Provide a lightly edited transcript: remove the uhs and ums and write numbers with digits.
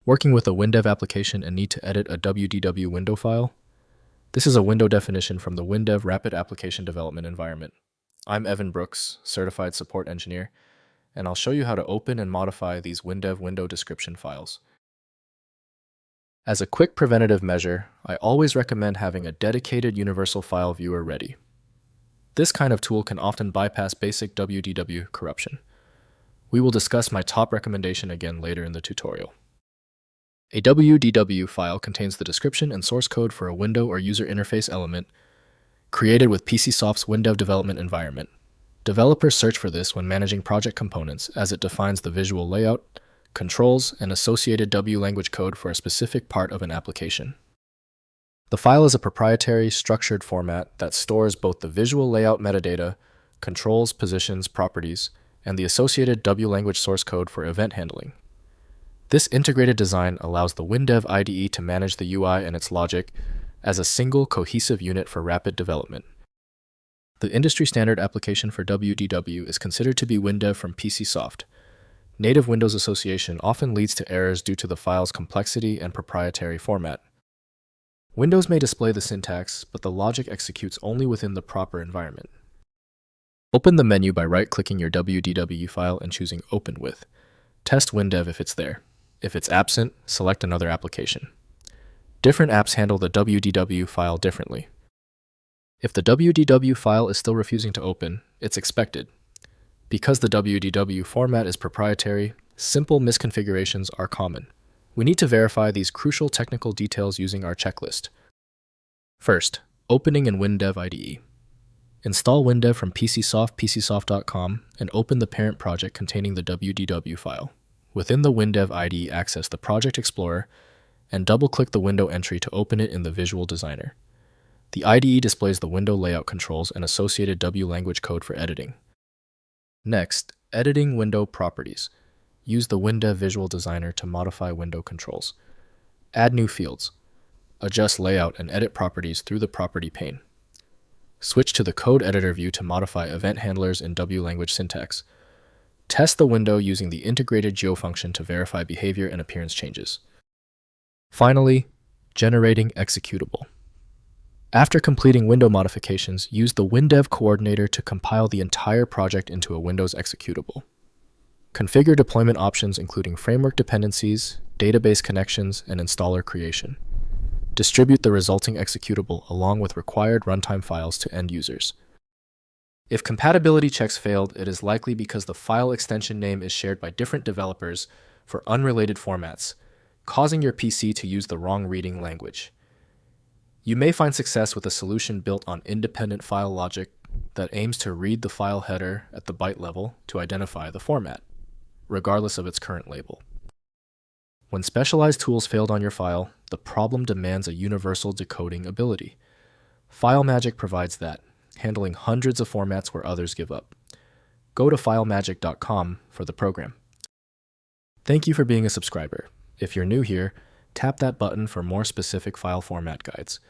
Working with a WinDev application and need to edit a WDW window file? This is a window definition from the WinDev Rapid Application Development environment. I'm Evan Brooks, Certified Support Engineer, and I'll show you how to open and modify these WinDev window description files. As a quick preventative measure, I always recommend having a dedicated universal file viewer ready. This kind of tool can often bypass basic WDW corruption. We will discuss my top recommendation again later in the tutorial. A WDW file contains the description and source code for a window or user interface element created with PCSoft's WinDev development environment. Developers search for this when managing project components, as it defines the visual layout, controls, and associated WLanguage code for a specific part of an application. The file is a proprietary, structured format that stores both the visual layout metadata, controls, positions, properties, and the associated WLanguage source code for event handling. This integrated design allows the WinDev IDE to manage the UI and its logic as a single cohesive unit for rapid development. The industry standard application for WDW is considered to be WinDev from PCSoft. Native Windows association often leads to errors due to the file's complexity and proprietary format. Windows may display the syntax, but the logic executes only within the proper environment. Open the menu by right-clicking your WDW file and choosing Open With. Test WinDev if it's there. If it's absent, select another application. Different apps handle the WDW file differently. If the WDW file is still refusing to open, it's expected. Because the WDW format is proprietary, simple misconfigurations are common. We need to verify these crucial technical details using our checklist. First, opening in WinDev IDE. Install WinDev from PCsoft.com, and open the parent project containing the WDW file. Within the WinDev IDE, access the Project Explorer and double-click the window entry to open it in the Visual Designer. The IDE displays the window layout controls and associated WLanguage code for editing. Next, editing window properties. Use the WinDev Visual Designer to modify window controls. Add new fields. Adjust layout and edit properties through the property pane. Switch to the code editor view to modify event handlers in WLanguage syntax. Test the window using the integrated geofunction to verify behavior and appearance changes. Finally, generating executable. After completing window modifications, use the WinDev coordinator to compile the entire project into a Windows executable. Configure deployment options including framework dependencies, database connections, and installer creation. Distribute the resulting executable along with required runtime files to end users. If compatibility checks failed, it is likely because the file extension name is shared by different developers for unrelated formats, causing your PC to use the wrong reading language. You may find success with a solution built on independent file logic that aims to read the file header at the byte level to identify the format, regardless of its current label. When specialized tools failed on your file, the problem demands a universal decoding ability. FileMagick provides that, handling hundreds of formats where others give up. Go to FileMagick.com for the program. Thank you for being a subscriber. If you're new here, tap that button for more specific file format guides.